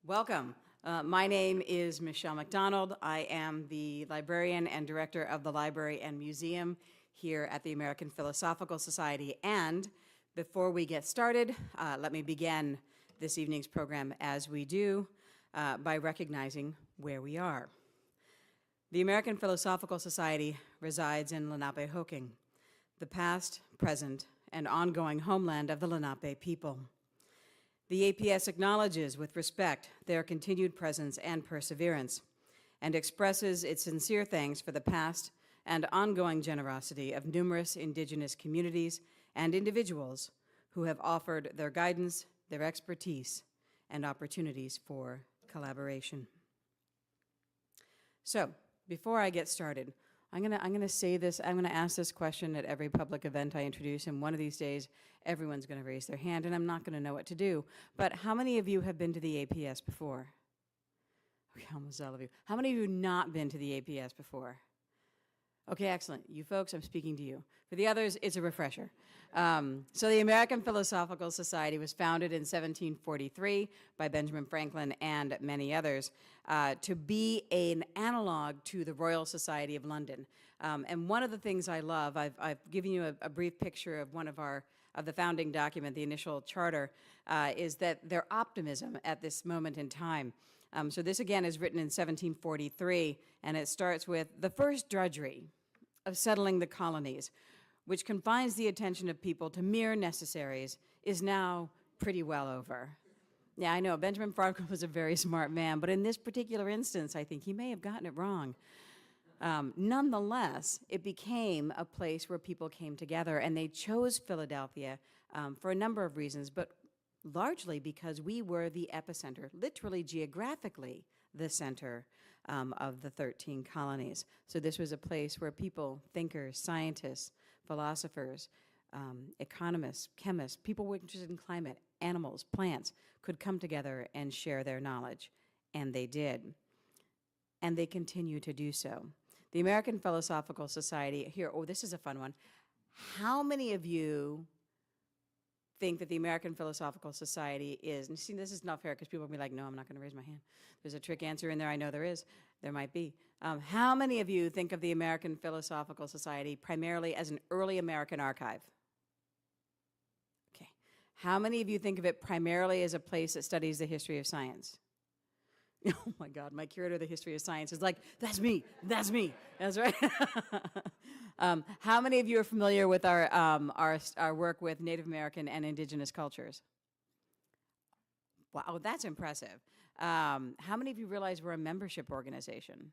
Welcome. My name is Michelle McDonald. I am the librarian and director of the Library and Museum here at the American Philosophical Society. And before we get started, let me begin this evening's program as we do by recognizing where we are. The American Philosophical Society resides in Lenape-Hoking, the past, present, and ongoing homeland of the Lenape people. The APS acknowledges with respect their continued presence and perseverance, and expresses its sincere thanks for the past and ongoing generosity of numerous indigenous communities and individuals who have offered their guidance, their expertise, and opportunities for collaboration. So, before I get started, I'm gonna say this, I'm gonna ask this question at every public event I introduce, and one of these days, everyone's gonna raise their hand, and I'm not gonna know what to do. But how many of you have been to the APS before? Okay, almost all of you. How many of you have not been to the APS before? Okay, excellent. You folks, I'm speaking to you. For the others, it's a refresher. So the American Philosophical Society was founded in 1743 by Benjamin Franklin and many others to be an analog to the Royal Society of London. And one of the things I love, I've given you a brief picture of one of the founding document, the initial charter, is that their optimism at this moment in time. So this again is written in 1743, and it starts with the first drudgery of settling the colonies, which confines the attention of people to mere necessaries, is now pretty well over. Yeah, I know, Benjamin Franklin was a very smart man, but in this particular instance, I think he may have gotten it wrong. Nonetheless, it became a place where people came together, and they chose Philadelphia for a number of reasons, but largely because we were the epicenter, literally geographically the center of the 13 colonies. So this was a place where people, thinkers, scientists, philosophers, economists, chemists, people who were interested in climate, animals, plants, could come together and share their knowledge. And they did. And they continue to do so. The American Philosophical Society, here, oh, this is a fun one. How many of you think that the American Philosophical Society is, and see, this is not fair because people will be like, no, I'm not going to raise my hand. There's a trick answer in there. I know there is. There might be. How many of you think of the American Philosophical Society primarily as an early American archive? Okay. How many of you think of it primarily as a place that studies the history of science? Oh my God, my curator of the history of science is like, that's me, that's me. That's right. How many of you are familiar with our work with Native American and indigenous cultures? Wow, that's impressive. How many of you realize we're a membership organization?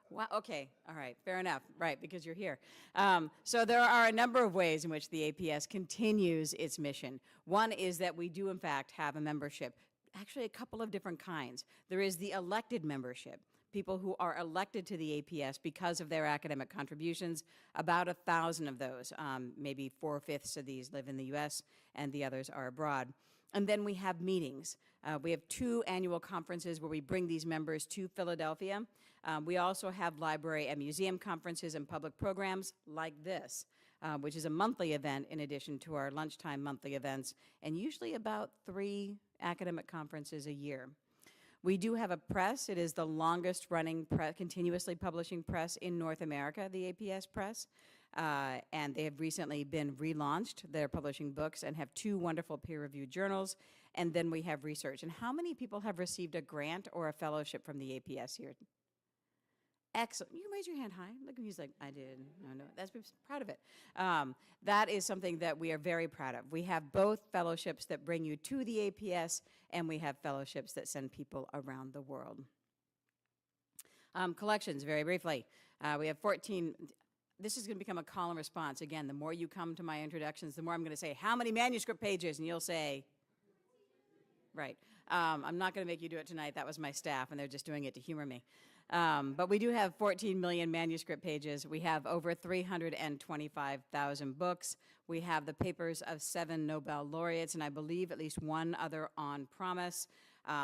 Wow, okay, all right, fair enough, right, because you're here. So there are a number of ways in which the APS continues its mission. One is that we do, in fact, have a membership, actually a couple of different kinds. There is the elected membership, people who are elected to the APS because of their academic contributions, about 1,000 of those. Maybe 4/5 of these live in the US and the others are abroad. And then we have meetings. We have 2 annual conferences where we bring these members to Philadelphia. We also have library and museum conferences and public programs like this, which is a monthly event in addition to our lunchtime monthly events, and usually about 3 academic conferences a year. We do have a press. It is the longest running continuously publishing press in North America, the APS Press, and they have recently been relaunched. They're publishing books and have 2 wonderful peer-reviewed journals, and then we have research. And how many people have received a grant or a fellowship from the APS here? Excellent. You can raise your hand high. Look, he's like, I did. No, that's proud of it. That is something that we are very proud of. We have both fellowships that bring you to the APS, and we have fellowships that send people around the world. Collections, very briefly. We have 14. This is going to become a call and response. Again, the more you come to my introductions, the more I'm going to say, how many manuscript pages? And you'll say, right. I'm not going to make you do it tonight. That was my staff, and they're just doing it to humor me. But we do have 14 million manuscript pages. We have over 325,000 books. We have the papers of 7 Nobel laureates, and I believe at least 1 other on promise,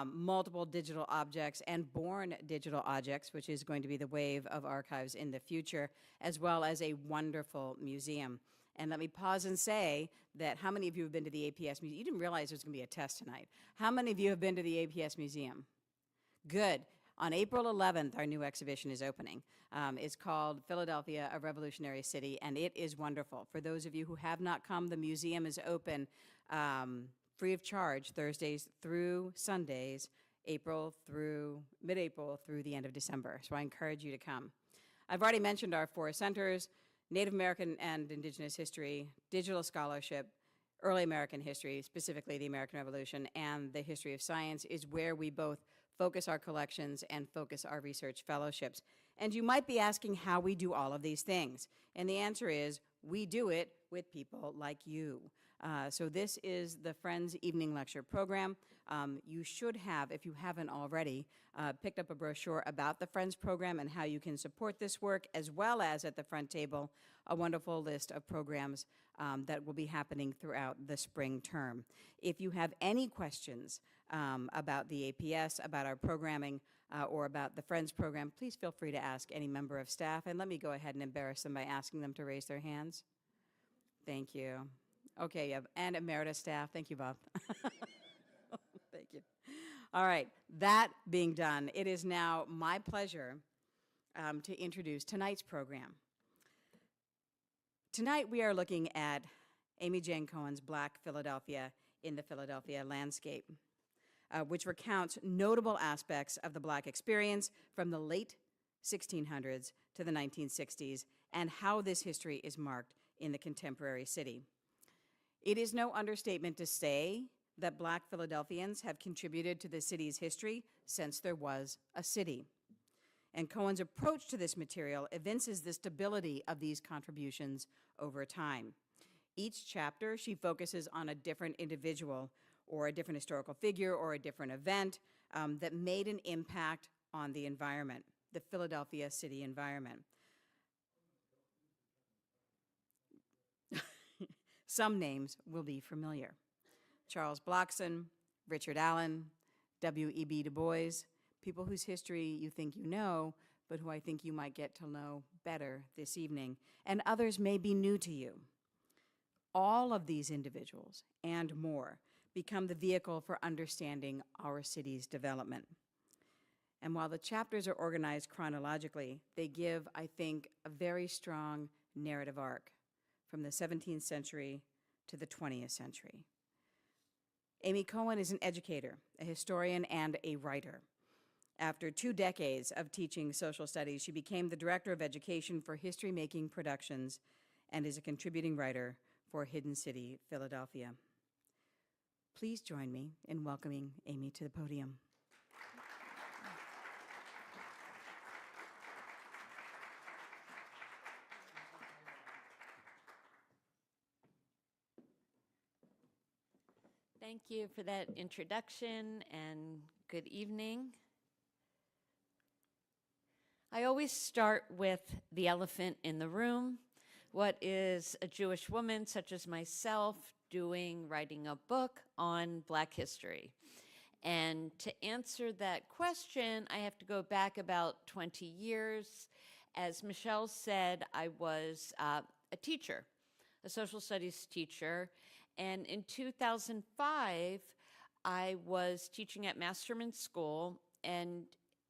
multiple digital objects and born digital objects, which is going to be the wave of archives in the future, as well as a wonderful museum. And let me pause and say that how many of you have been to the APS Museum? You didn't realize there was going to be a test tonight. How many of you have been to the APS Museum? Good. On April 11th, our new exhibition is opening. It's called Philadelphia, a Revolutionary City, and it is wonderful. For those of you who have not come, the museum is open free of charge Thursdays through Sundays, mid-April through the end of December. So I encourage you to come. I've already mentioned our 4 centers: Native American and Indigenous history, digital scholarship, early American history, specifically the American Revolution, and the history of science is where we both focus our collections and focus our research fellowships. And you might be asking how we do all of these things. And the answer is we do it with people like you. So this is the Friends Evening Lecture Program. You should have, if you haven't already, picked up a brochure about the Friends program and how you can support this work, as well as at the front table, a wonderful list of programs that will be happening throughout the spring term. If you have any questions about the APS, about our programming, or about the Friends program, please feel free to ask any member of staff. And let me go ahead and embarrass them by asking them to raise their hands. Thank you. Okay, yeah, and emeritus staff. Thank you, Bob. Thank you. All right, that being done, it is now my pleasure to introduce tonight's program. Tonight we are looking at Amy Jane Cohen's Black Philadelphia in the Philadelphia Landscape, which recounts notable aspects of the Black experience from the late 1600s to the 1960s and how this history is marked in the contemporary city. It is no understatement to say that Black Philadelphians have contributed to the city's history since there was a city. And Cohen's approach to this material evinces the stability of these contributions over time. Each chapter, she focuses on a different individual or a different historical figure or a different event that made an impact on the environment, the Philadelphia city environment. Some names will be familiar: Charles Blockson, Richard Allen, W.E.B. Du Bois, people whose history you think you know, but who I think you might get to know better this evening, and others may be new to you. All of these individuals and more become the vehicle for understanding our city's development. And while the chapters are organized chronologically, they give, I think, a very strong narrative arc from the 17th century to the 20th century. Amy Cohen is an educator, a historian, and a writer. After 2 decades of teaching social studies, she became the Director of Education for History Making Productions and is a contributing writer for Hidden City, Philadelphia. Please join me in welcoming Amy to the podium. Thank you for that introduction, and good evening. I always start with the elephant in the room. What is a Jewish woman such as myself doing writing a book on Black history? And to answer that question, I have to go back about 20 years. As Michelle said, I was a teacher, a social studies teacher. And in 2005, I was teaching at Masterman School, and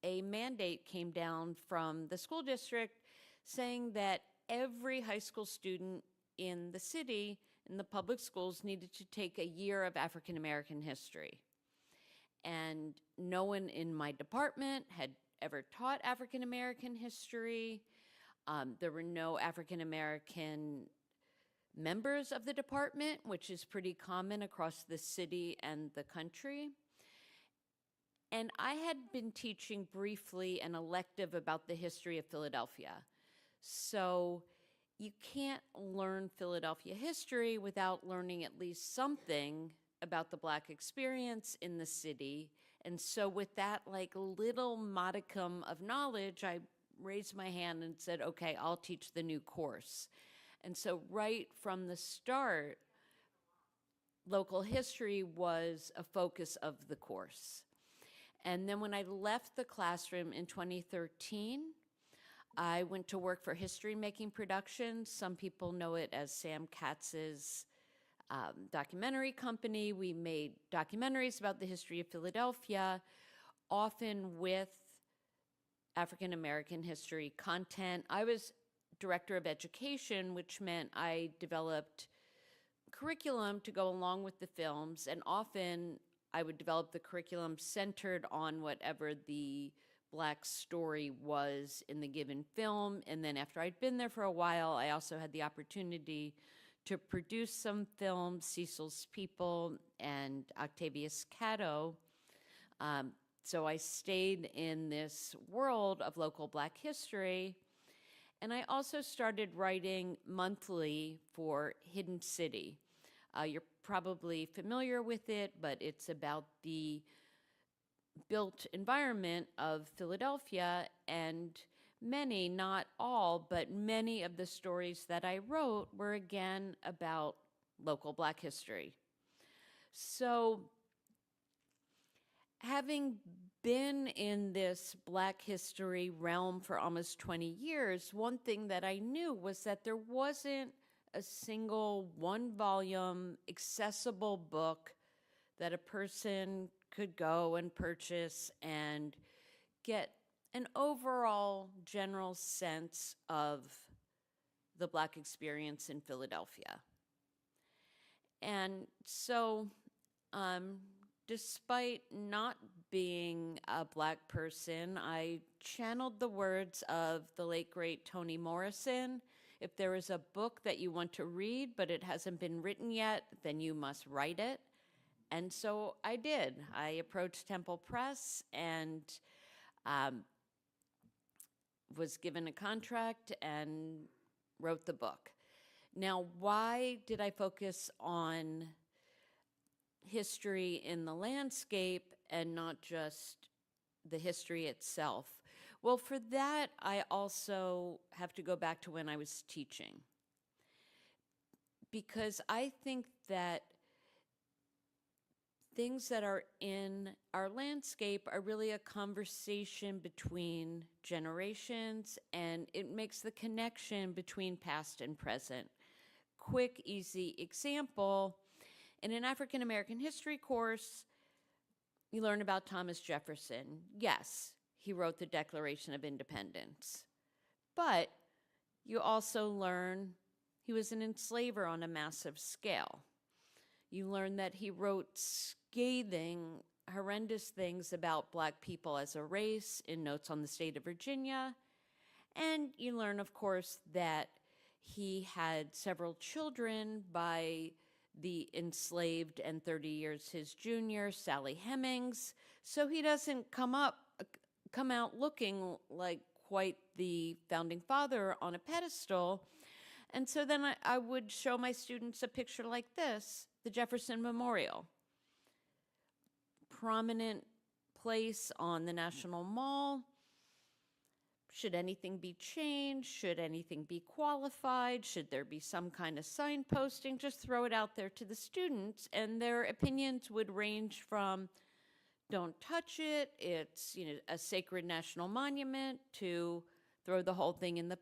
a mandate came down from the school district saying that every high school student in the city, in the public schools, needed to take a year of African American history. And no one in my department had ever taught African American history. There were no African American members of the department, which is pretty common across the city and the country. And I had been teaching briefly an elective about the history of Philadelphia. So you can't learn Philadelphia history without learning at least something about the Black experience in the city. And so with that like little modicum of knowledge, I raised my hand and said, okay, I'll teach the new course. And so right from the start, local history was a focus of the course. And then when I left the classroom in 2013, I went to work for History Making Productions. Some people know it as Sam Katz's documentary company. We made documentaries about the history of Philadelphia, often with African American history content. I was director of education, which meant I developed curriculum to go along with the films, and often I would develop the curriculum centered on whatever the Black story was in the given film. And then after I'd been there for a while, I also had the opportunity to produce some films, Cecil's People and Octavius Catto. So I stayed in this world of local Black history. And I also started writing monthly for Hidden City. You're probably familiar with it, but it's about the built environment of Philadelphia, and many, not all, but many of the stories that I wrote were again about local Black history. So having been in this Black history realm for almost 20 years, one thing that I knew was that there wasn't a single one-volume accessible book that a person could go and purchase and get an overall general sense of the Black experience in Philadelphia. And so, despite not being a Black person, I channeled the words of the late, great Toni Morrison. If there is a book that you want to read, but it hasn't been written yet, then you must write it. And so I did. I approached Temple Press and was given a contract and wrote the book. Now, why did I focus on history in the landscape and not just the history itself? Well, for that, I also have to go back to when I was teaching, because I think that things that are in our landscape are really a conversation between generations, and it makes the connection between past and present. Quick, easy example, in an African American history course, you learn about Thomas Jefferson. Yes, he wrote the Declaration of Independence, but you also learn he was an enslaver on a massive scale. You learn that he wrote scathing, horrendous things about Black people as a race in Notes on the State of Virginia. And you learn, of course, that he had several children by the enslaved and 30 years his junior, Sally Hemings. So he doesn't come out looking like quite the founding father on a pedestal. And so then I would show my students a picture like this, the Jefferson Memorial. Prominent place on the National Mall. Should anything be changed? Should anything be qualified? Should there be some kind of signposting? Just throw it out there to the students, and their opinions would range from don't touch it, it's a sacred national monument, to throw the whole thing in the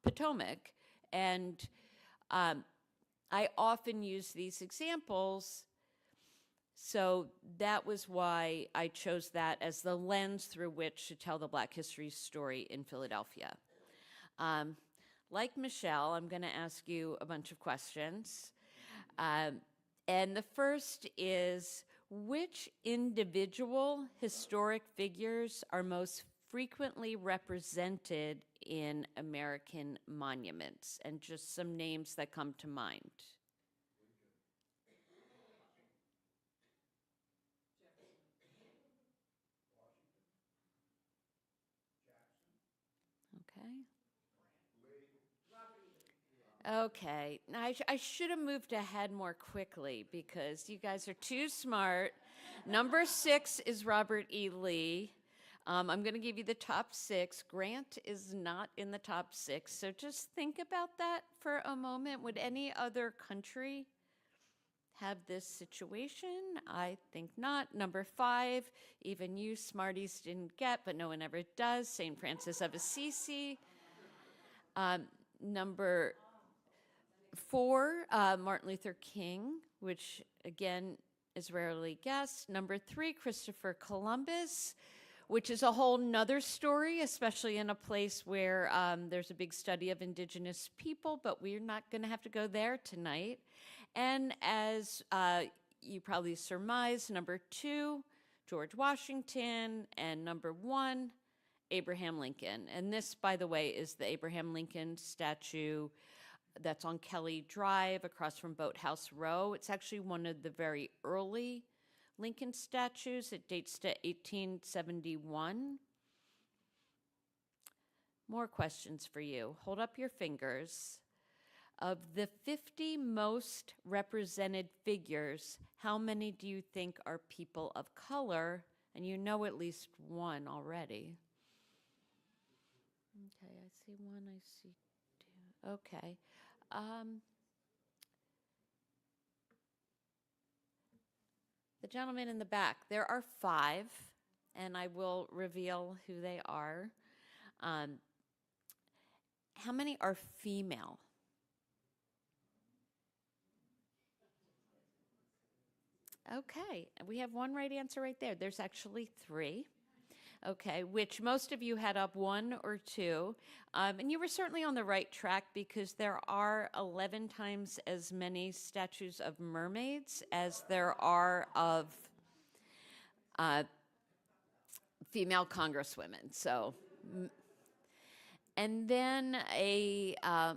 Potomac. And I often use these examples, so that was why I chose that as the lens through which to tell the Black history story in Philadelphia. Like Michelle, I'm going to ask you a bunch of questions. And the first is, which individual historic figures are most frequently represented in American monuments? And just some names that come to mind. Okay, now I should have moved ahead more quickly because you guys are too smart. Number 6 is Robert E. Lee. I'm going to give you the top 6. Grant is not in the top 6, so just think about that for a moment. Would any other country have this situation? I think not. Number 5, even you smarties didn't get, but no one ever does, St. Francis of Assisi. Number 4, Martin Luther King, which again is rarely guessed. Number 3, Christopher Columbus, which is a whole nother story, especially in a place where there's a big study of indigenous people, but we're not going to have to go there tonight. And as you probably surmise, number 2, George Washington, and number 1, Abraham Lincoln. And this, by the way, is the Abraham Lincoln statue that's on Kelly Drive across from Boathouse Row. It's actually one of the very early Lincoln statues. It dates to 1871. More questions for you. Hold up your fingers. Of the 50 most represented figures, how many do you think are people of color? And you know at least one already. Okay, I see 1, I see 2. Okay. The gentleman in the back, there are 5, and I will reveal who they are. How many are female? Okay, we have one right answer right there. There's actually 3. Okay, which most of you had up 1 or 2. And you were certainly on the right track because there are 11 times as many statues of mermaids as there are of female congresswomen. So, and then a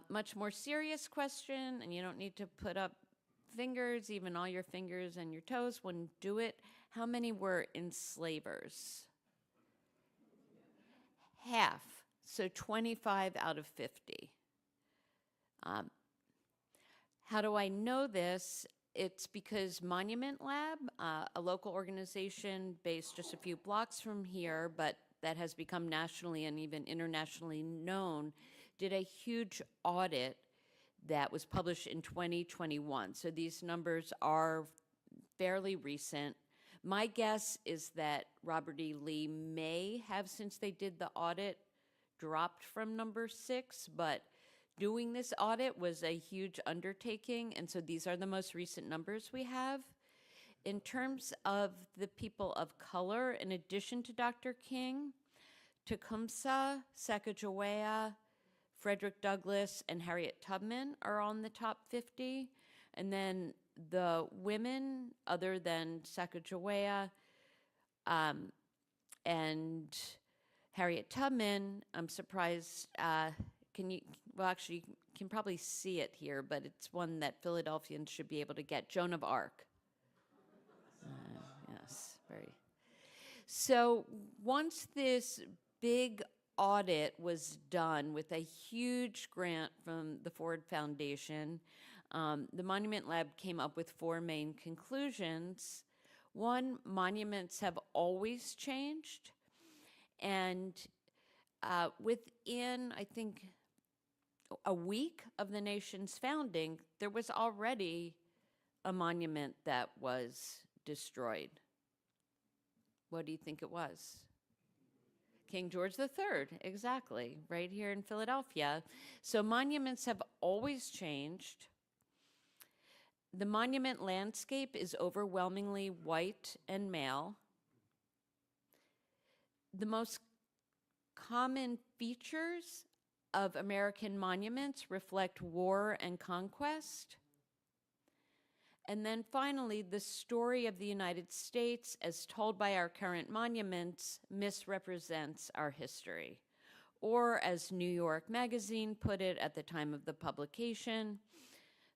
much more serious question, and you don't need to put up fingers, even all your fingers and your toes wouldn't do it. How many were enslavers? Half, so 25 out of 50. How do I know this? It's because Monument Lab, a local organization based just a few blocks from here, but that has become nationally and even internationally known, did a huge audit that was published in 2021. So these numbers are fairly recent. My guess is that Robert E. Lee may have, since they did the audit, dropped from number 6, but doing this audit was a huge undertaking, and so these are the most recent numbers we have. In terms of the people of color, in addition to Dr. King, Tecumseh, Sacagawea, Frederick Douglass, and Harriet Tubman are on the top 50, and then the women, other than Sacagawea and Harriet Tubman, I'm surprised, well, actually, you can probably see it here, but it's one that Philadelphians should be able to get, Joan of Arc. Yes, very. So once this big audit was done with a huge grant from the Ford Foundation, the Monument Lab came up with 4 main conclusions. 1, monuments have always changed. And within, I think, a week of the nation's founding, there was already a monument that was destroyed. What do you think it was? King George III, exactly, right here in Philadelphia. So monuments have always changed. The monument landscape is overwhelmingly white and male. The most common features of American monuments reflect war and conquest. And then finally, the story of the United States, as told by our current monuments, misrepresents our history. Or, as New York Magazine put it at the time of the publication,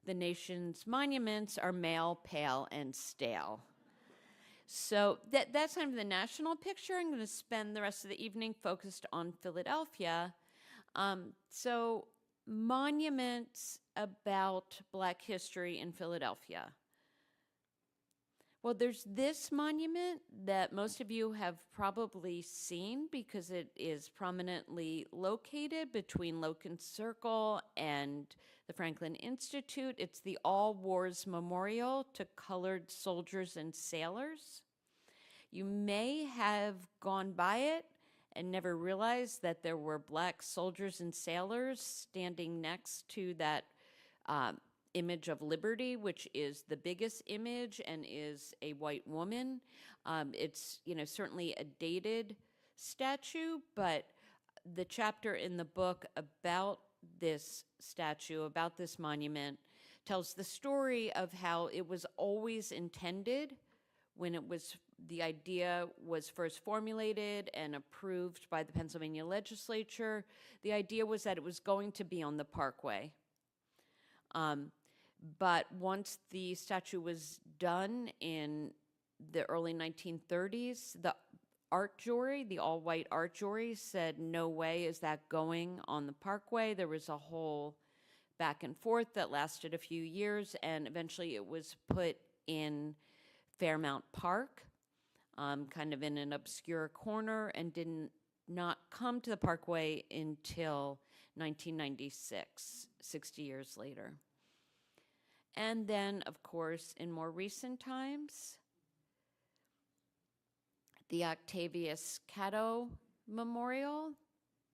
the nation's monuments are male, pale, and stale. So that's kind of the national picture. I'm going to spend the rest of the evening focused on Philadelphia. So monuments about Black history in Philadelphia. Well, there's this monument that most of you have probably seen because it is prominently located between Logan Circle and the Franklin Institute. It's the All Wars Memorial to Colored Soldiers and Sailors. You may have gone by it and never realized that there were black soldiers and sailors standing next to that image of liberty, which is the biggest image and is a white woman. It's, certainly a dated statue, but the chapter in the book about this statue, about this monument, tells the story of how it was always intended when the idea was first formulated and approved by the Pennsylvania legislature. The idea was that it was going to be on the Parkway. But once the statue was done in the early 1930s, the art jury, the all-white art jury, said, no way is that going on the Parkway. There was a whole back and forth that lasted a few years, and eventually it was put in Fairmount Park, kind of in an obscure corner, and did not come to the Parkway until 1996, 60 years later. And then, of course, in more recent times, the Octavius Catto Memorial.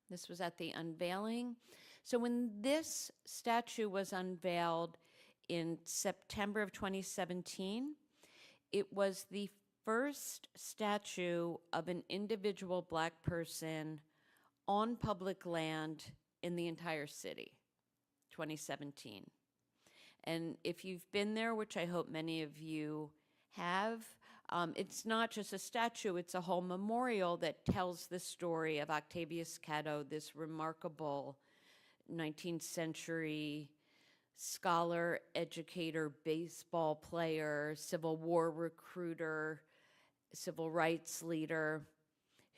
This was at the unveiling. So when this statue was unveiled in September of 2017, it was the first statue of an individual black person on public land in the entire city, 2017. And if you've been there, which I hope many of you have, it's not just a statue, it's a whole memorial that tells the story of Octavius Catto, this remarkable 19th century scholar, educator, baseball player, Civil War recruiter, civil rights leader,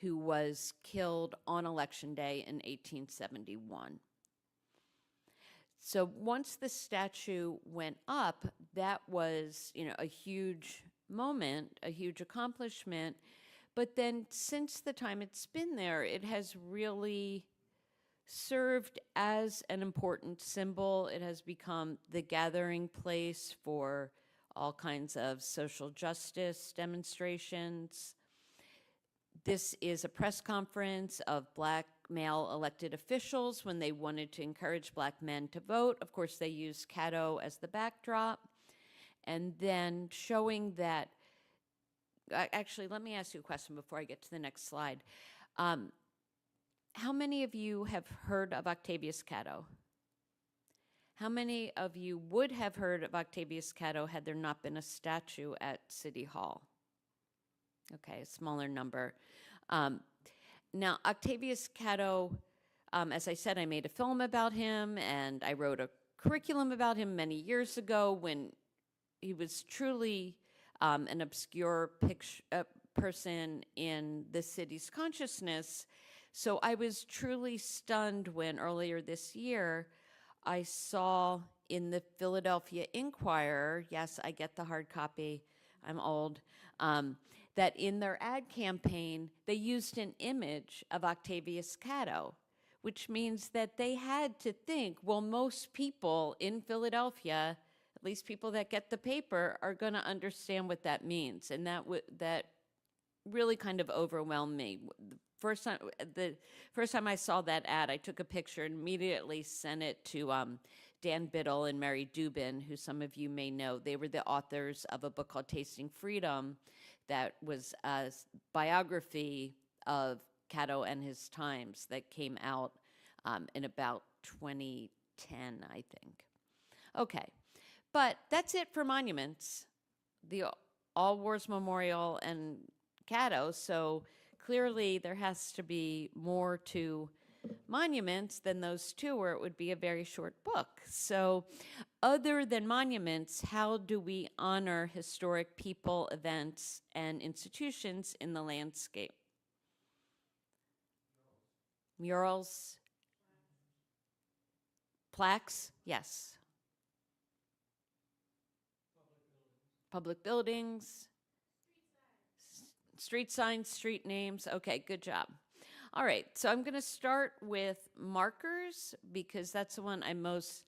who was killed on Election Day in 1871. So once the statue went up, that was, a huge moment, a huge accomplishment. But then since the time it's been there, it has really served as an important symbol. It has become the gathering place for all kinds of social justice demonstrations. This is a press conference of black male elected officials when they wanted to encourage black men to vote. Of course, they used Catto as the backdrop. And then showing that, actually, let me ask you a question before I get to the next slide. How many of you have heard of Octavius Catto? How many of you would have heard of Octavius Catto had there not been a statue at City Hall? Okay, a smaller number. Now, Octavius Catto, as I said, I made a film about him, and I wrote a curriculum about him many years ago when he was truly an obscure person in the city's consciousness. So I was truly stunned when earlier this year I saw in the Philadelphia Inquirer, yes, I get the hard copy, I'm old, that in their ad campaign, they used an image of Octavius Catto, which means that they had to think, well, most people in Philadelphia, at least people that get the paper, are going to understand what that means. And that really kind of overwhelmed me. The first time I saw that ad, I took a picture and immediately sent it to Dan Biddle and Mary Dubin, who some of you may know. They were the authors of a book called Tasting Freedom that was a biography of Catto and his times that came out in about 2010, I think. Okay, but that's it for monuments, the All Wars Memorial and Catto, so clearly there has to be more to monuments than those two, or it would be a very short book. So other than monuments, how do we honor historic people, events, and institutions in the landscape? Murals? Plaques? Yes. Public buildings? Street signs, street names. Okay, good job. All right, so I'm going to start with markers because that's the one I'm most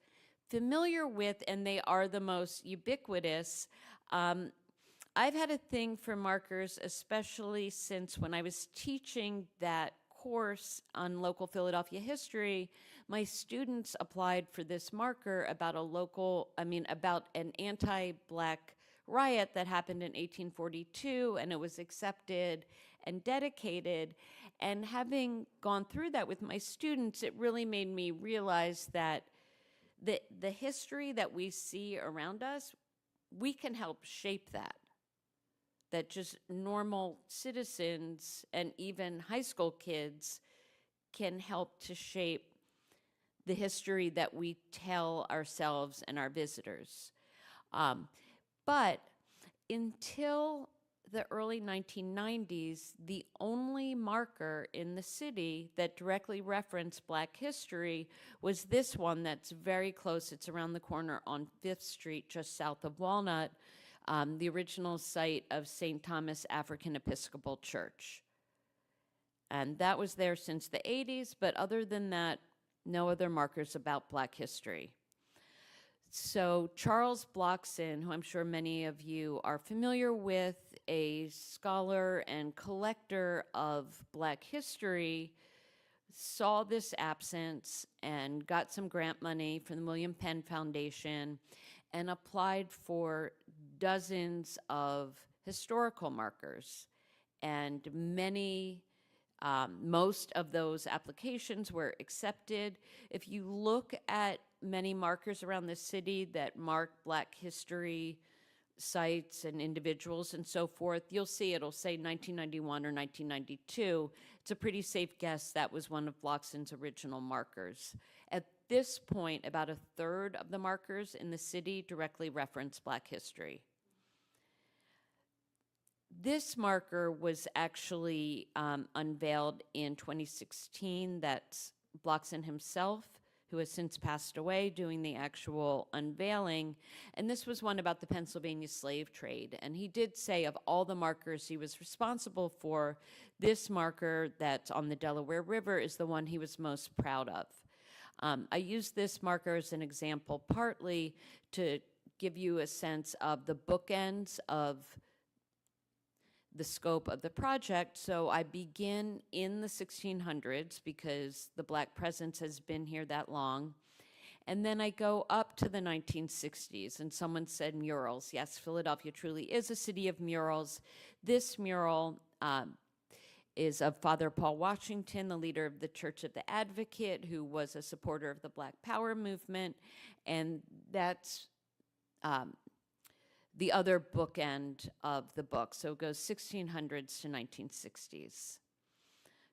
familiar with, and they are the most ubiquitous. I've had a thing for markers, especially since when I was teaching that course on local Philadelphia history, my students applied for this marker about about an anti-Black riot that happened in 1842, and it was accepted and dedicated. And having gone through that with my students, it really made me realize that the history that we see around us, we can help shape that. That just normal citizens and even high school kids can help to shape the history that we tell ourselves and our visitors. But until the early 1990s, the only marker in the city that directly referenced Black history was this one that's very close. It's around the corner on 5th Street, just south of Walnut, the original site of St. Thomas African Episcopal Church. And that was there since the 80s, but other than that, no other markers about Black history. So Charles Blockson, who I'm sure many of you are familiar with, a scholar and collector of Black history, saw this absence and got some grant money from the William Penn Foundation and applied for dozens of historical markers. And most of those applications were accepted. If you look at many markers around the city that mark Black history sites and individuals and so forth, you'll see it'll say 1991 or 1992. It's a pretty safe guess that was one of Blockson's original markers. At this point, about a third of the markers in the city directly reference Black history. This marker was actually unveiled in 2016. That's Blockson himself, who has since passed away, doing the actual unveiling. And this was one about the Pennsylvania slave trade. And he did say of all the markers he was responsible for, this marker that's on the Delaware River is the one he was most proud of. I use this marker as an example partly to give you a sense of the bookends of the scope of the project. So I begin in the 1600s because the Black presence has been here that long. And then I go up to the 1960s, and someone said murals. Yes, Philadelphia truly is a city of murals. This mural is of Father Paul Washington, the leader of the Church of the Advocate, who was a supporter of the Black Power movement. And that's the other bookend of the book. So it goes 1600s to 1960s.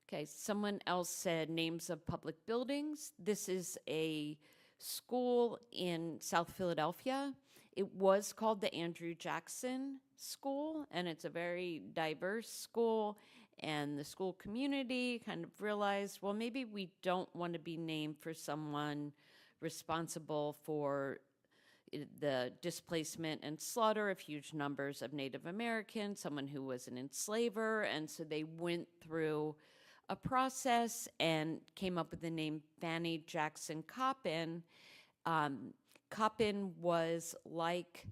Okay, someone else said names of public buildings. This is a school in South Philadelphia. It was called the Andrew Jackson School, and it's a very diverse school. And the school community kind of realized, well, maybe we don't want to be named for someone responsible for the displacement and slaughter of huge numbers of Native Americans, someone who was an enslaver, and so they went through a process and came up with the name Fanny Jackson Coppin. Coppin was, like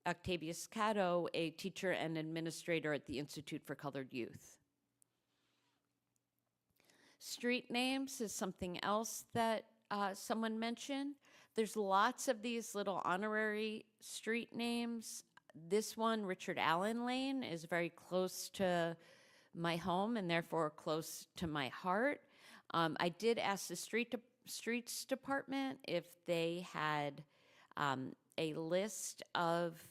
Octavius Catto, a teacher and administrator at the Institute for Colored Youth. Street names is something else that someone mentioned. There's lots of these little honorary street names. This one, Richard Allen Lane, is very close to my home and therefore close to my heart. I did ask the streets department if they had a list of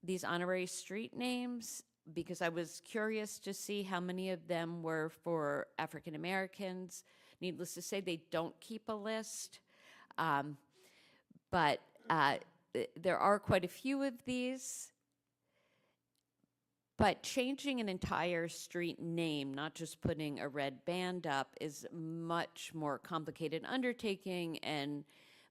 these honorary street names, because I was curious to see how many of them were for African Americans. Needless to say, they don't keep a list. But there are quite a few of these. But changing an entire street name, not just putting a red band up, is much more complicated undertaking and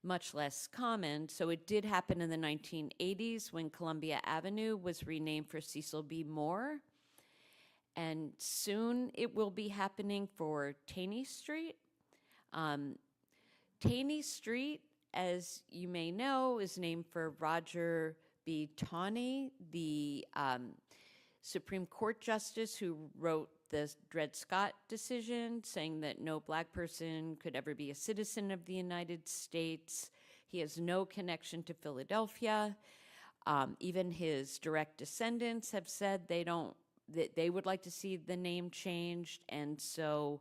much less common. So it did happen in the 1980s when Columbia Avenue was renamed for Cecil B. Moore. And soon it will be happening for Taney Street. Taney Street, as you may know, is named for Roger B. Tawney, the Supreme Court justice who wrote the Dred Scott decision, saying that no black person could ever be a citizen of the United States. He has no connection to Philadelphia. Even his direct descendants have said that they would like to see the name changed, and so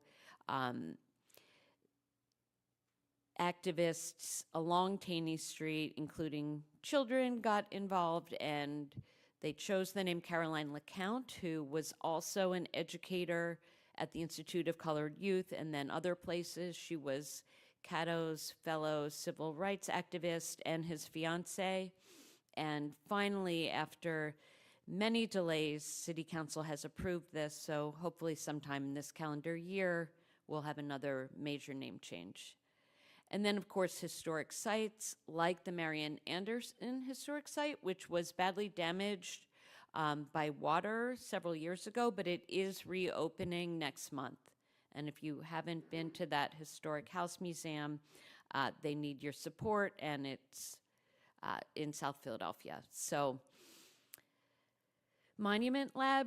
activists along Taney Street, including children, got involved, and they chose the name Caroline LeCount, who was also an educator at the Institute of Colored Youth and then other places. She was Cato's fellow civil rights activist and his fiance. And finally, after many delays, City Council has approved this, so hopefully sometime in this calendar year, we'll have another major name change. And then, of course, historic sites like the Marian Anderson Historic Site, which was badly damaged by water several years ago, but it is reopening next month. And if you haven't been to that historic house museum, they need your support, and it's in South Philadelphia. So Monument Lab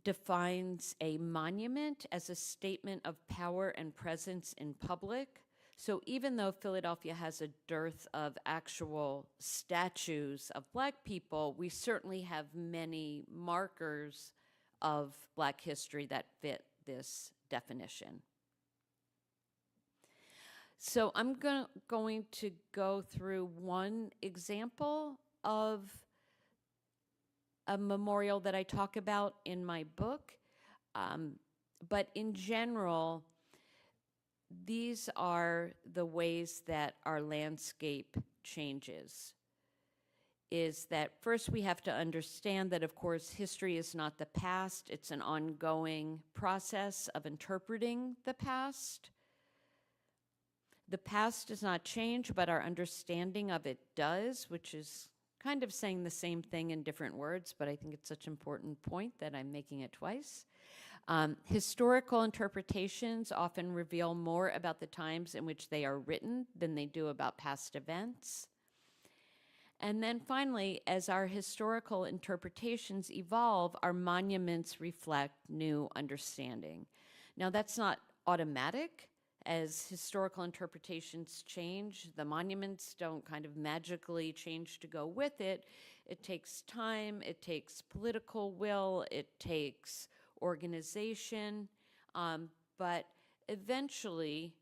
defines a monument as a statement of power and presence in public. So even though Philadelphia has a dearth of actual statues of black people, we certainly have many markers of black history that fit this definition. So I'm going to go through one example of a memorial that I talk about in my book. But in general, these are the ways that our landscape changes. Is that first we have to understand that, of course, history is not the past. It's an ongoing process of interpreting the past. The past does not change, but our understanding of it does, which is kind of saying the same thing in different words, but I think it's such an important point that I'm making it twice. Historical interpretations often reveal more about the times in which they are written than they do about past events. And then finally, as our historical interpretations evolve, our monuments reflect new understanding. Now, that's not automatic. As historical interpretations change, the monuments don't kind of magically change to go with it. It takes time, it takes political will, it takes organization, but eventually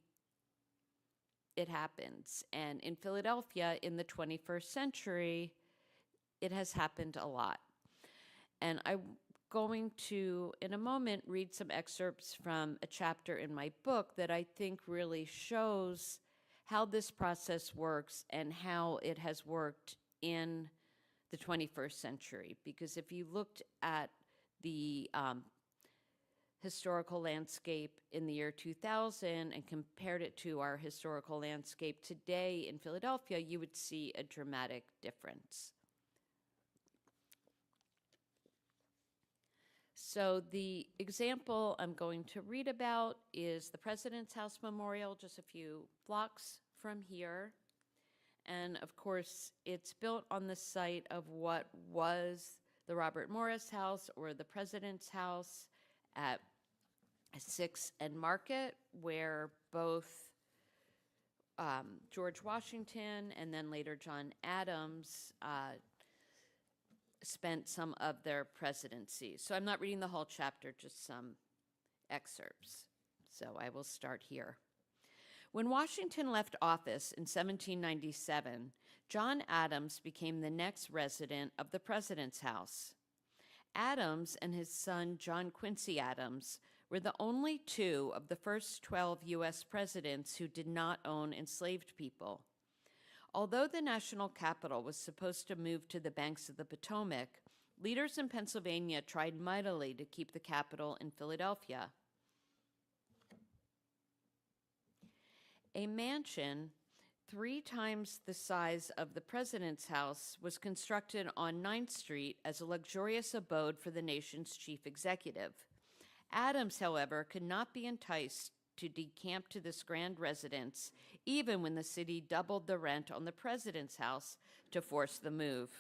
it happens. And in Philadelphia in the 21st century, it has happened a lot. And I'm going to, in a moment, read some excerpts from a chapter in my book that I think really shows how this process works and how it has worked in the 21st century. Because if you looked at the historical landscape in the year 2000 and compared it to our historical landscape today in Philadelphia, you would see a dramatic difference. So the example I'm going to read about is the President's House Memorial, just a few blocks from here. And of course, it's built on the site of what was the Robert Morris House or the President's House at 6th and Market, where both George Washington and then later John Adams spent some of their presidency. So I'm not reading the whole chapter, just some excerpts. So I will start here. When Washington left office in 1797, John Adams became the next resident of the President's House. Adams and his son, John Quincy Adams, were the only two of the first 12 U.S. presidents who did not own enslaved people. Although the national capital was supposed to move to the banks of the Potomac, leaders in Pennsylvania tried mightily to keep the capital in Philadelphia. A mansion 3 times the size of the President's House was constructed on 9th Street as a luxurious abode for the nation's chief executive. Adams, however, could not be enticed to decamp to this grand residence, even when the city doubled the rent on the President's House to force the move.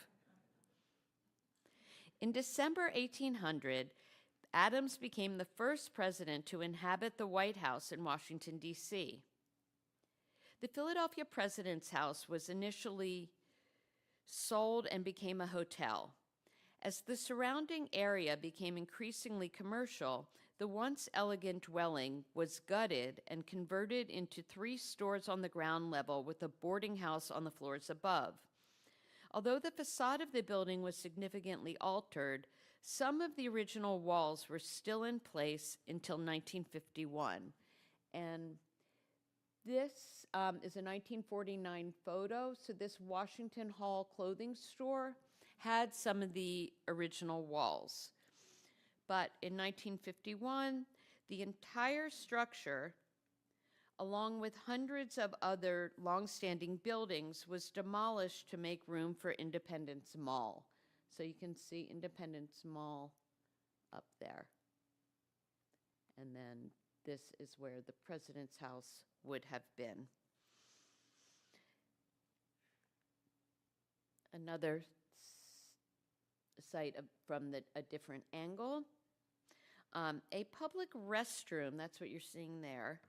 In December 1800, Adams became the first president to inhabit the White House in Washington, D.C. The Philadelphia President's House was initially sold and became a hotel. As the surrounding area became increasingly commercial, the once elegant dwelling was gutted and converted into 3 stores on the ground level with a boarding house on the floors above. Although the facade of the building was significantly altered, some of the original walls were still in place until 1951. And this is a 1949 photo. So this Washington Hall clothing store had some of the original walls. But in 1951, the entire structure, along with hundreds of other longstanding buildings, was demolished to make room for Independence Mall. So you can see Independence Mall up there. And then this is where the president's house would have been. Another site from a different angle. A public restroom, that's what you're seeing there,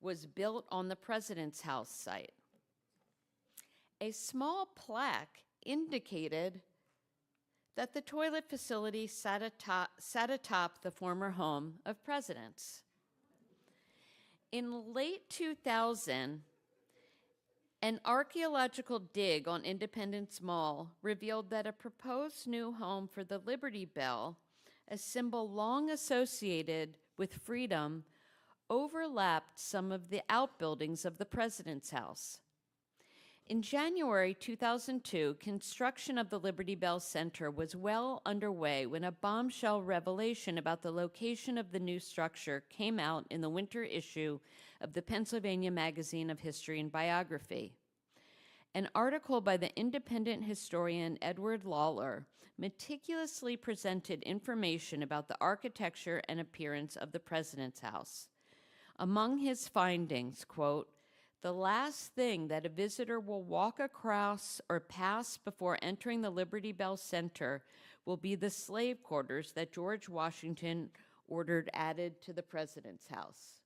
was built on the president's house site. A small plaque indicated that the toilet facility sat atop the former home of presidents. In late 2000, an archaeological dig on Independence Mall revealed that a proposed new home for the Liberty Bell, a symbol long associated with freedom, overlapped some of the outbuildings of the president's house. In January 2002, construction of the Liberty Bell Center was well underway when a bombshell revelation about the location of the new structure came out in the winter issue of the Pennsylvania Magazine of History and Biography. An article by the independent historian Edward Lawler meticulously presented information about the architecture and appearance of the president's house. Among his findings, quote, "The last thing that a visitor will walk across or pass before entering the Liberty Bell Center will be the slave quarters that George Washington ordered added to the president's house."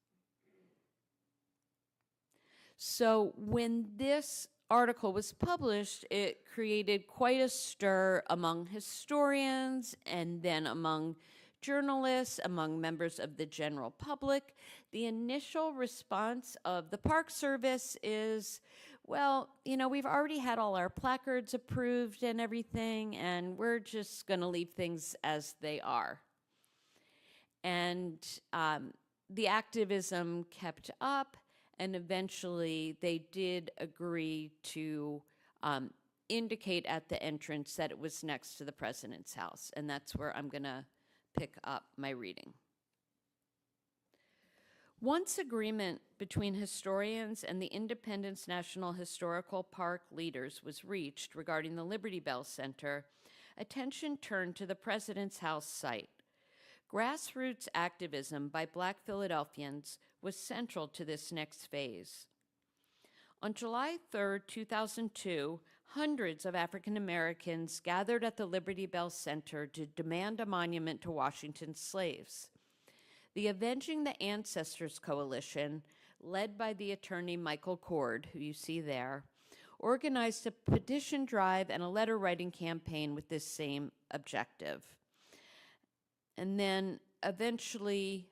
So when this article was published, it created quite a stir among historians and then among journalists, among members of the general public. The initial response of the Park Service is, well, you know, we've already had all our placards approved and everything, and we're just going to leave things as they are. And the activism kept up, and eventually they did agree to indicate at the entrance that it was next to the president's house, and that's where I'm going to pick up my reading. Once agreement between historians and the Independence National Historical Park leaders was reached regarding the Liberty Bell Center, attention turned to the president's house site. Grassroots activism by Black Philadelphians was central to this next phase. On July 3rd, 2002, hundreds of African Americans gathered at the Liberty Bell Center to demand a monument to Washington's slaves. The Avenging the Ancestors Coalition, led by the attorney Michael Cord, who you see there, organized a petition drive and a letter writing campaign with this same objective. And then eventually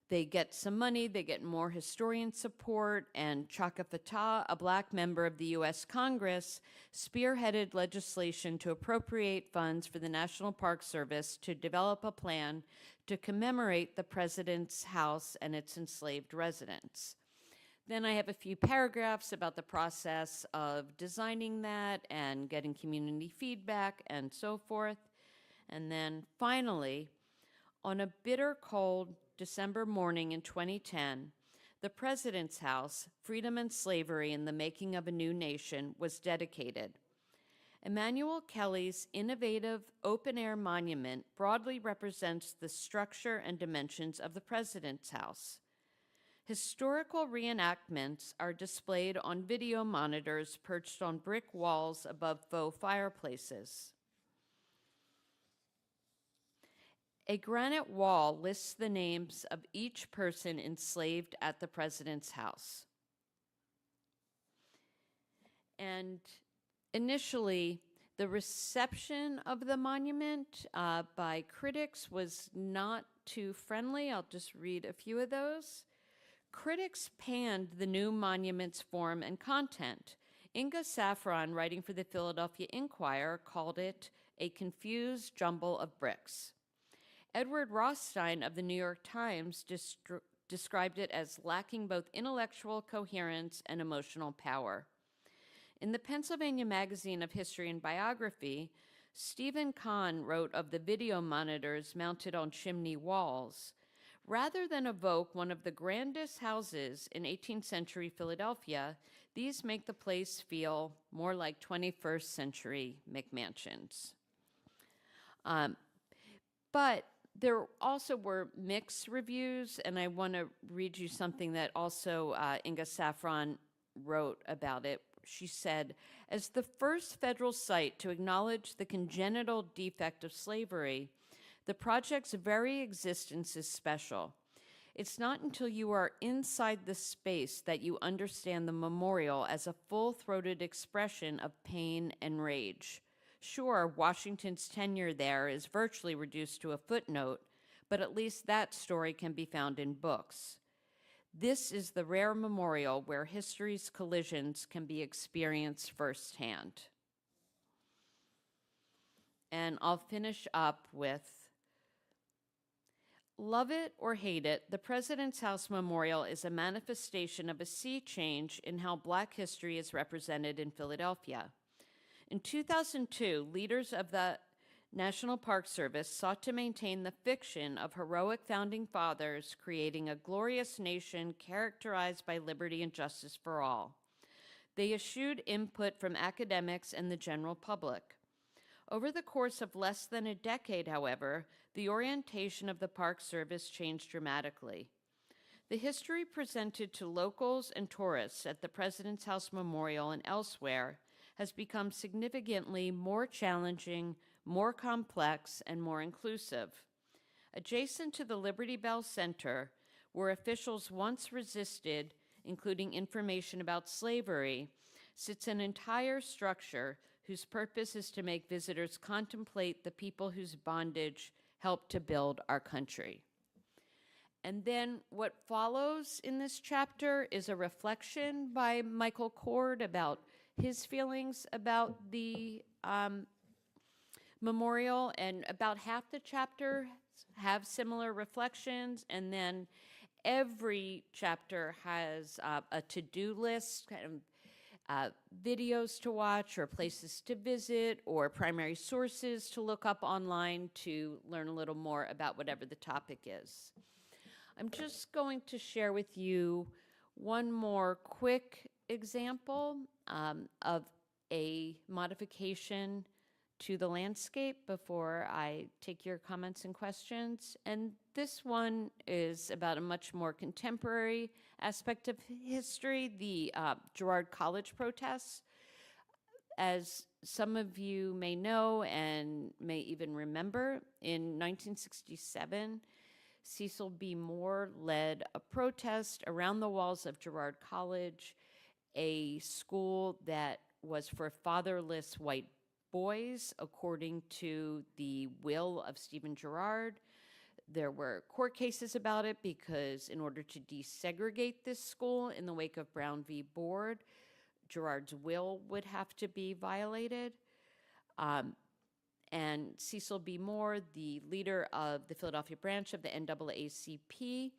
they get some money, they get more historian support, and Chaka Fattah, a Black member of the U.S. Congress, spearheaded legislation to appropriate funds for the National Park Service to develop a plan to commemorate the president's house and its enslaved residents. Then I have a few paragraphs about the process of designing that and getting community feedback and so forth. And then finally, on a bitter cold December morning in 2010, the President's House, Freedom and Slavery in the Making of a New Nation, was dedicated. Emmanuel Kelly's innovative open-air monument broadly represents the structure and dimensions of the President's House. Historical reenactments are displayed on video monitors perched on brick walls above faux fireplaces. A granite wall lists the names of each person enslaved at the president's house. And initially, the reception of the monument by critics was not too friendly. I'll just read a few of those. Critics panned the new monument's form and content. Inga Saffron, writing for the Philadelphia Inquirer, called it a confused jumble of bricks. Edward Rothstein of the New York Times described it as lacking both intellectual coherence and emotional power. In the Pennsylvania Magazine of History and Biography, Stephen Kahn wrote of the video monitors mounted on chimney walls. Rather than evoke one of the grandest houses in 18th century Philadelphia, these make the place feel more like 21st century McMansions. But there also were mixed reviews, and I want to read you something that also Inga Saffron wrote about it. She said, as the first federal site to acknowledge the congenital defect of slavery, the project's very existence is special. It's not until you are inside the space that you understand the memorial as a full-throated expression of pain and rage. Sure, Washington's tenure there is virtually reduced to a footnote, but at least that story can be found in books. This is the rare memorial where history's collisions can be experienced firsthand. And I'll finish up with, love it or hate it, the President's House Memorial is a manifestation of a sea change in how Black history is represented in Philadelphia. In 2002, leaders of the National Park Service sought to maintain the fiction of heroic founding fathers creating a glorious nation characterized by liberty and justice for all. They eschewed input from academics and the general public. Over the course of less than a decade, however, the orientation of the Park Service changed dramatically. The history presented to locals and tourists at the President's House Memorial and elsewhere has become significantly more challenging, more complex, and more inclusive. Adjacent to the Liberty Bell Center, where officials once resisted including information about slavery, sits an entire structure whose purpose is to make visitors contemplate the people whose bondage helped to build our country. And then what follows in this chapter is a reflection by Michael Cord about his feelings about the memorial, and about half the chapter have similar reflections, and then every chapter has a to-do list, kind of videos to watch or places to visit or primary sources to look up online to learn a little more about whatever the topic is. I'm just going to share with you one more quick example of a modification to the landscape before I take your comments and questions. And this one is about a much more contemporary aspect of history, the Girard College protests. As some of you may know and may even remember, in 1967, Cecil B. Moore led a protest around the walls of Girard College, a school that was for fatherless white boys, according to the will of Stephen Girard. There were court cases about it because in order to desegregate this school in the wake of Brown v. Board, Girard's will would have to be violated. And Cecil B. Moore, the leader of the Philadelphia branch of the NAACP,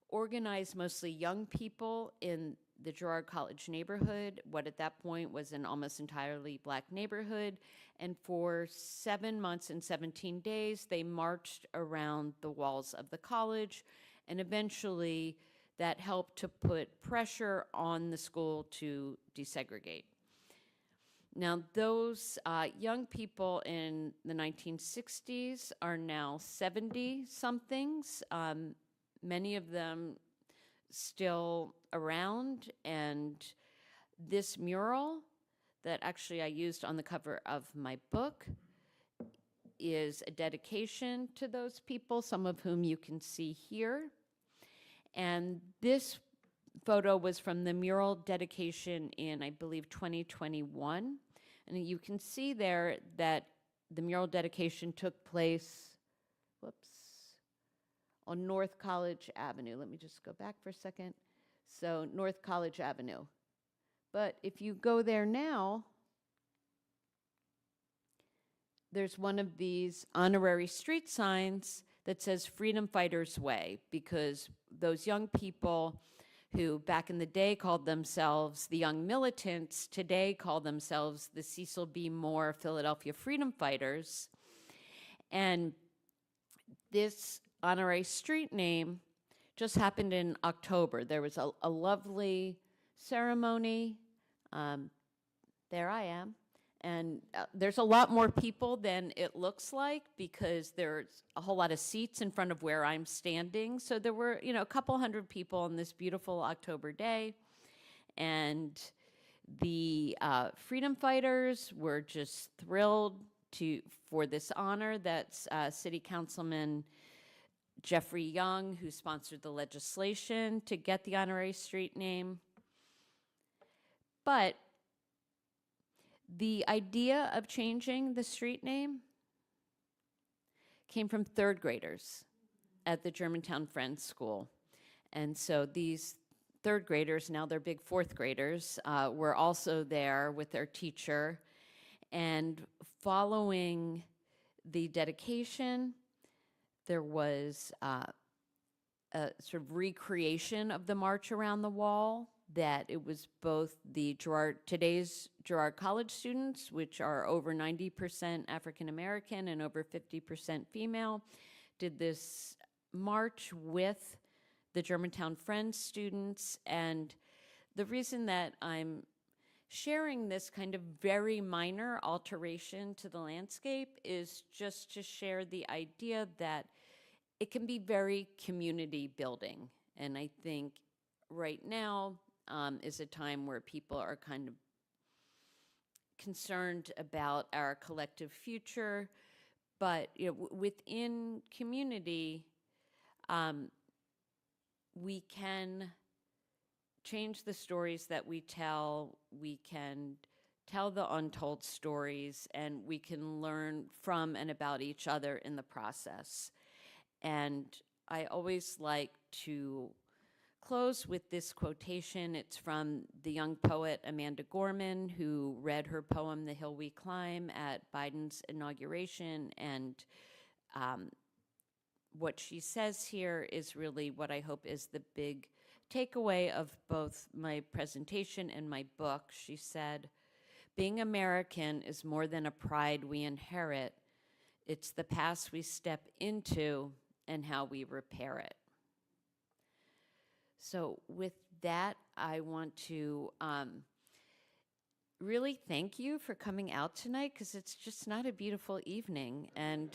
organized mostly young people in the Girard College neighborhood, what at that point was an almost entirely Black neighborhood. And for 7 months and 17 days, they marched around the walls of the college, and eventually that helped to put pressure on the school to desegregate. Now, those young people in the 1960s are now 70-somethings, many of them still around, and this mural that actually I used on the cover of my book is a dedication to those people, some of whom you can see here. And this photo was from the mural dedication in, I believe, 2021. And you can see there that the mural dedication took place, on North College Avenue. Let me just go back for a second. So North College Avenue. But if you go there now, there's one of these honorary street signs that says Freedom Fighters Way, because those young people who back in the day called themselves the Young Militants, today call themselves the Cecil B. Moore Philadelphia Freedom Fighters. And this honorary street name just happened in October. There was a lovely ceremony. There I am. And there's a lot more people than it looks like, because there's a whole lot of seats in front of where I'm standing. So there were, a couple hundred people on this beautiful October day. And the freedom fighters were just thrilled for this honor. That's City Councilman Jeffrey Young, who sponsored the legislation to get the honorary street name. But the idea of changing the street name came from third graders at the Germantown Friends School. And so these third graders, now they're big fourth graders, were also there with their teacher. And following the dedication, there was a sort of recreation of the March Around the Wall, that it was both the today's Girard College students, which are over 90% African American and over 50% female, did this march with the Germantown Friends students. And the reason that I'm sharing this kind of very minor alteration to the landscape is just to share the idea that it can be very community building. And I think right now is a time where people are kind of concerned about our collective future. But within community, we can change the stories that we tell. We can tell the untold stories, and we can learn from and about each other in the process. And I always like to close with this quotation. It's from the young poet Amanda Gorman, who read her poem, The Hill We Climb, at Biden's inauguration. And what she says here is really what I hope is the big takeaway of both my presentation and my book. She said, "Being American is more than a pride we inherit. It's the past we step into and how we repair it." So with that, I want to really thank you for coming out tonight, because it's just not a beautiful evening. And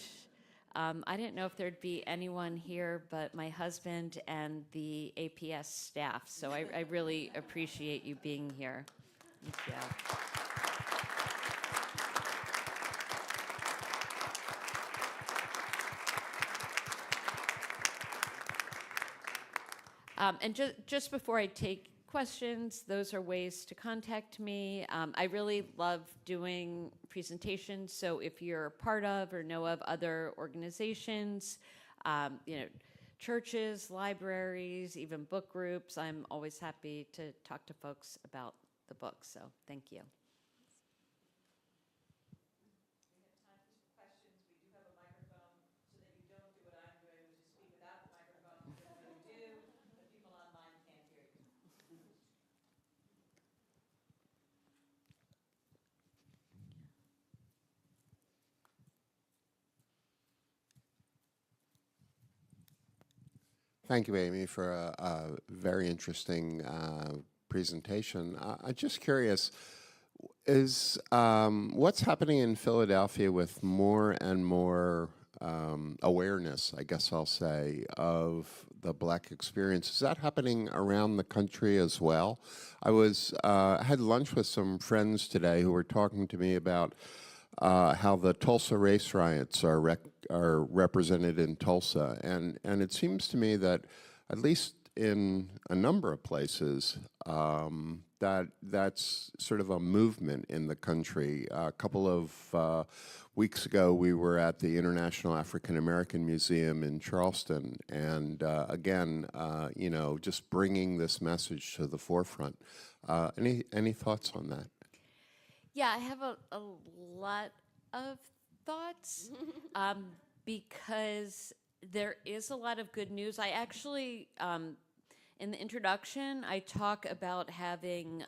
I didn't know if there'd be anyone here but my husband and the APS staff. So I really appreciate you being here. Thank you. And just before I take questions, those are ways to contact me. I really love doing presentations, so if you're part of or know of other organizations, churches, libraries, even book groups, I'm always happy to talk to folks about the book, so thank you. Thank you, Amy, for a very interesting presentation. I'm just curious, is what's happening in Philadelphia with more and more awareness, I guess I'll say, of the Black experience? Is that happening around the country as well? I had lunch with some friends today who were talking to me about how the Tulsa race riots are represented in Tulsa, and it seems to me that at least in a number of places that's sort of a movement in the country. A couple of weeks ago, we were at the International African American Museum in Charleston, and again, just bringing this message to the forefront. Any thoughts on that? Yeah, I have a lot of thoughts because there is a lot of good news. I actually, in the introduction, I talk about having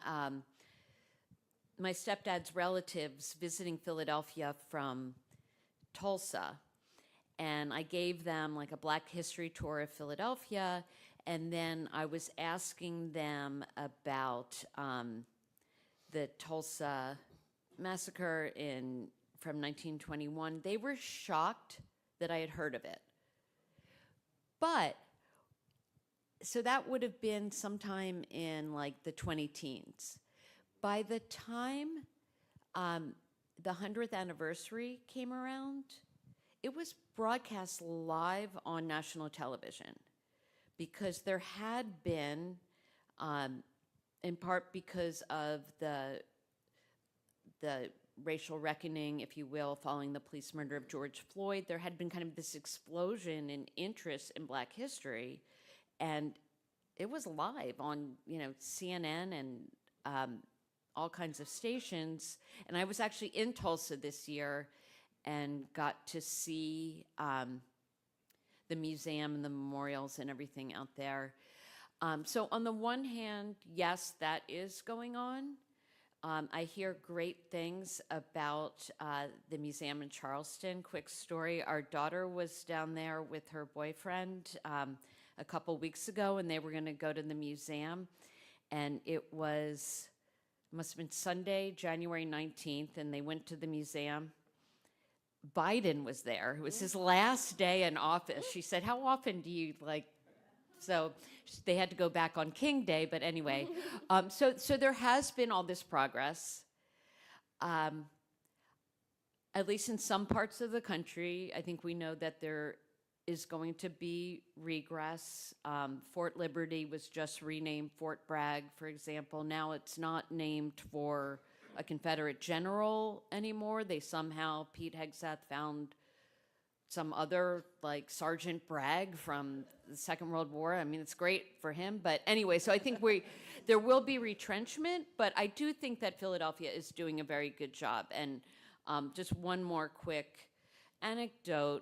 my stepdad's relatives visiting Philadelphia from Tulsa. And I gave them like a Black History tour of Philadelphia. And then I was asking them about the Tulsa massacre from 1921. They were shocked that I had heard of it. But, so that would have been sometime in like the 20-teens. By the time the 100th anniversary came around, it was broadcast live on national television because there had been, in part because of the racial reckoning, if you will, following the police murder of George Floyd, there had been kind of this explosion in interest in Black history, and it was live on, CNN and all kinds of stations. And I was actually in Tulsa this year and got to see the museum and the memorials and everything out there. So on the one hand, yes, that is going on. I hear great things about the museum in Charleston. Quick story, our daughter was down there with her boyfriend a couple weeks ago, and they were going to go to the museum. And it must have been Sunday, January 19th, and they went to the museum. Biden was there. It was his last day in office. She said, how often do you so they had to go back on King Day, but anyway. So there has been all this progress. At least in some parts of the country, I think we know that there is going to be regress. Fort Liberty was just renamed Fort Bragg, for example. Now it's not named for a Confederate general anymore. Pete Hegseth found some other, like Sergeant Bragg from the Second World War. I mean, it's great for him. But anyway, so I think there will be retrenchment, but I do think that Philadelphia is doing a very good job. And just one more quick anecdote.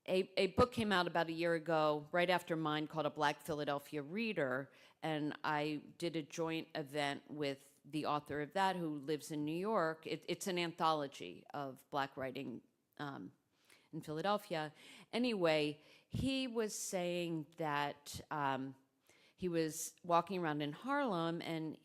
A book came out about a year ago, right after mine, called A Black Philadelphia Reader, and I did a joint event with the author of that, who lives in New York. It's an anthology of Black writing in Philadelphia. Anyway, he was saying that he was walking around in Harlem, and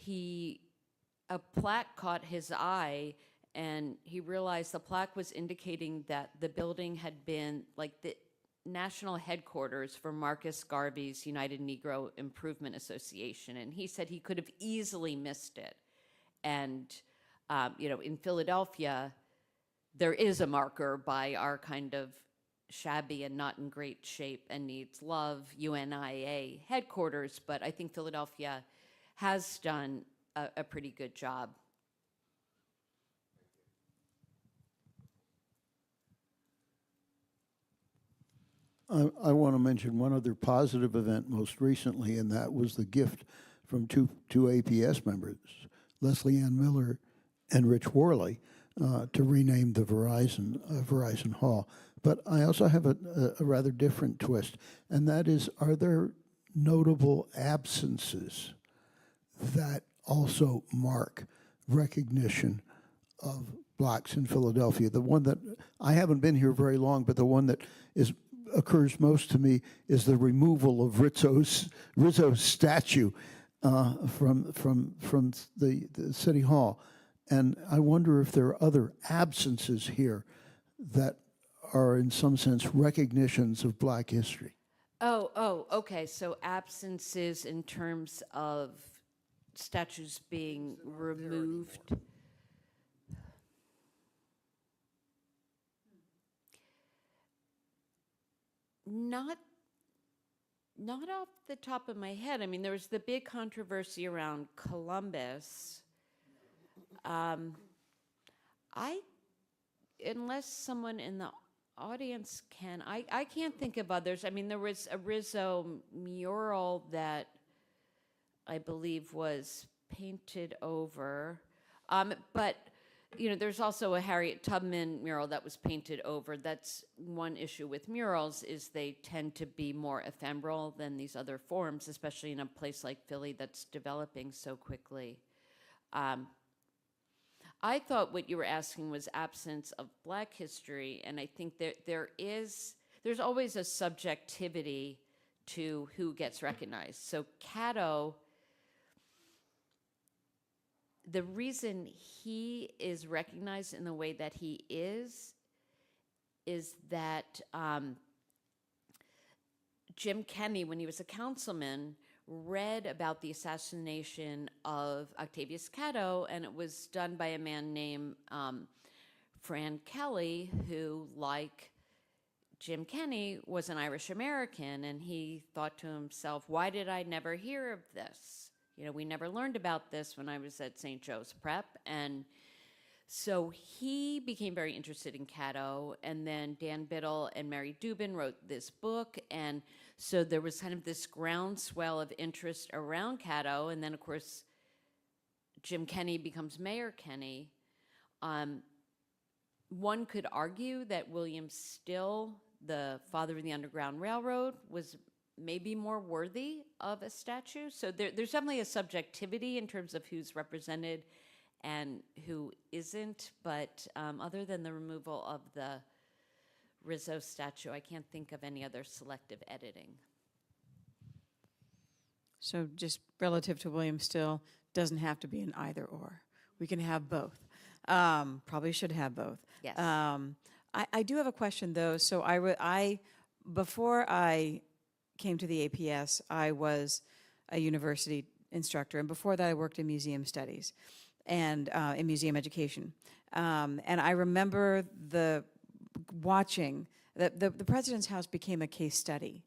a plaque caught his eye, and he realized the plaque was indicating that the building had been like the national headquarters for Marcus Garvey's United Negro Improvement Association. And he said he could have easily missed it. And, in Philadelphia, there is a marker by our kind of shabby and not in great shape and needs love UNIA headquarters, but I think Philadelphia has done a pretty good job. I want to mention one other positive event most recently, and that was the gift from two APS members, Leslie Ann Miller and Rich Worley, to rename the Verizon Hall. But I also have a rather different twist, and that is, are there notable absences that also mark recognition of blacks in Philadelphia? The one that, I haven't been here very long, but the one that occurs most to me is the removal of Rizzo's statue from the City Hall. And I wonder if there are other absences here that are in some sense recognitions of Black history. Okay. So absences in terms of statues being removed. Not Not off the top of my head. I mean, there was the big controversy around Columbus. I, unless someone in the audience can, I can't think of others. I mean, there was a Rizzo mural that I believe was painted over. But, you know, there's also a Harriet Tubman mural that was painted over. That's one issue with murals, is they tend to be more ephemeral than these other forms, especially in a place like Philly that's developing so quickly. I thought what you were asking was absence of Black history, and I think there's always a subjectivity to who gets recognized. So Caddo, the reason he is recognized in the way that he is that Jim Kenney, when he was a councilman, read about the assassination of Octavius Caddo, and it was done by a man named Fran Kelly, who, like Jim Kenney, was an Irish American, and he thought to himself, why did I never hear of this? You know, we never learned about this when I was at St. Joe's Prep. And so he became very interested in Caddo, and then Dan Biddle and Mary Dubin wrote this book, and so there was kind of this groundswell of interest around Caddo, and then, of course, Jim Kenney becomes Mayor Kenney. One could argue that William Still, the father of the Underground Railroad, was maybe more worthy of a statue. So there's definitely a subjectivity in terms of who's represented and who isn't, but other than the removal of the Rizzo statue, I can't think of any other selective editing. So just relative to William Still, doesn't have to be an either or. We can have both. Probably should have both. Yes. I do have a question, though. So before I came to the APS, I was a university instructor, and before that I worked in museum studies and in museum education. And I remember watching the President's House became a case study,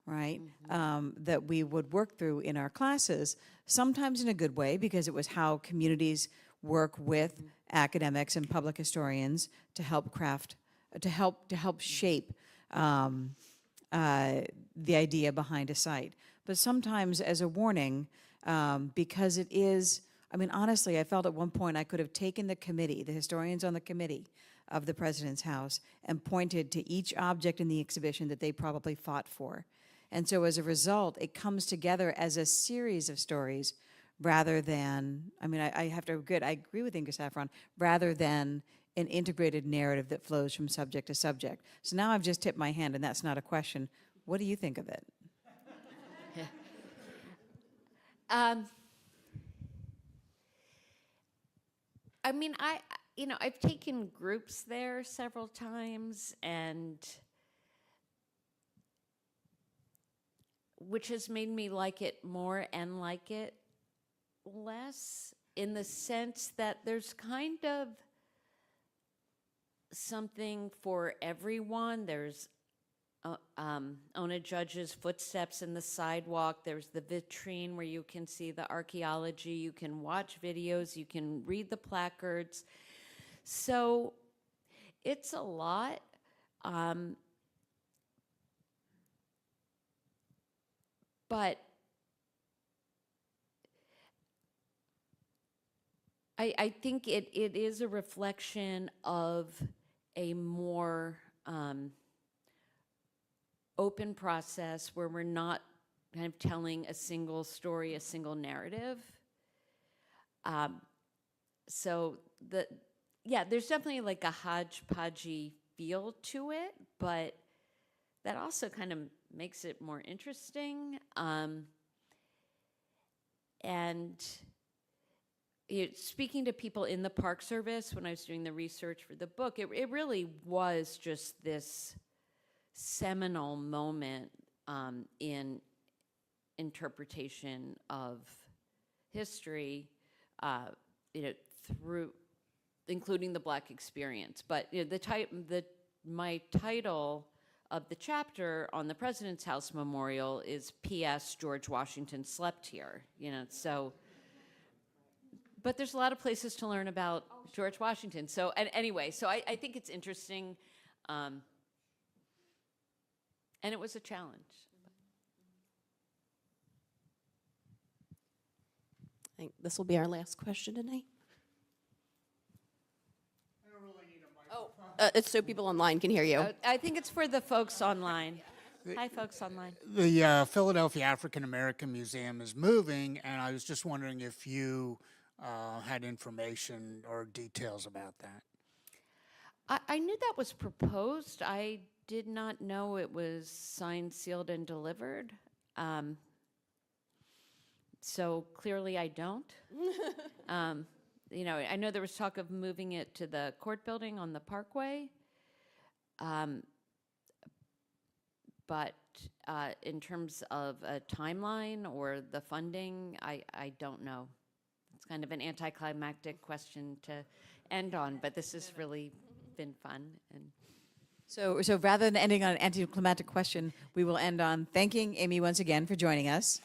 right? Mm-hmm. That we would work through in our classes, sometimes in a good way, because it was how communities work with mm-hmm. academics and public historians to help craft, to help shape the idea behind a site. But sometimes as a warning, because it is, I mean, honestly, I felt at one point I could have taken the committee, the historians on the committee of the President's House, and pointed to each object in the exhibition that they probably fought for. And so as a result, it comes together as a series of stories rather than, I mean, I have to agree, I agree with Inga Saffron, rather than an integrated narrative that flows from subject to subject. So now I've just tipped my hand, and that's not a question. What do you think of it? I mean, I've taken groups there several times, and which has made me like it more and like it less, in the sense that there's kind of something for everyone. There's Ona Judge's footsteps in the sidewalk. There's the vitrine where you can see the archaeology. You can watch videos. You can read the placards. So it's a lot. But I think it is a reflection of a more open process where we're not kind of telling a single story, a single narrative. So there's definitely like a hodgepodgey feel to it, but that also kind of makes it more interesting. And speaking to people in the Park Service when I was doing the research for the book, it really was just this seminal moment in interpretation of history, through including the Black experience. But my title of the chapter on the President's House Memorial is P.S. George Washington slept here, so. But there's a lot of places to learn about George Washington. So, and anyway, so I think it's interesting, and it was a challenge. I think this will be our last question tonight. It's so people online can hear you. I think it's for the folks online. Hi, folks online. The Philadelphia African American Museum is moving, and I was just wondering if you had information or details about that. I knew that was proposed. I did not know it was signed, sealed, and delivered. So clearly I don't. I know there was talk of moving it to the court building on the Parkway. But in terms of a timeline or the funding, I don't know. It's kind of an anticlimactic question to end on, but this has really been fun. And So rather than ending on an anticlimactic question, we will end on thanking Amy once again for joining us.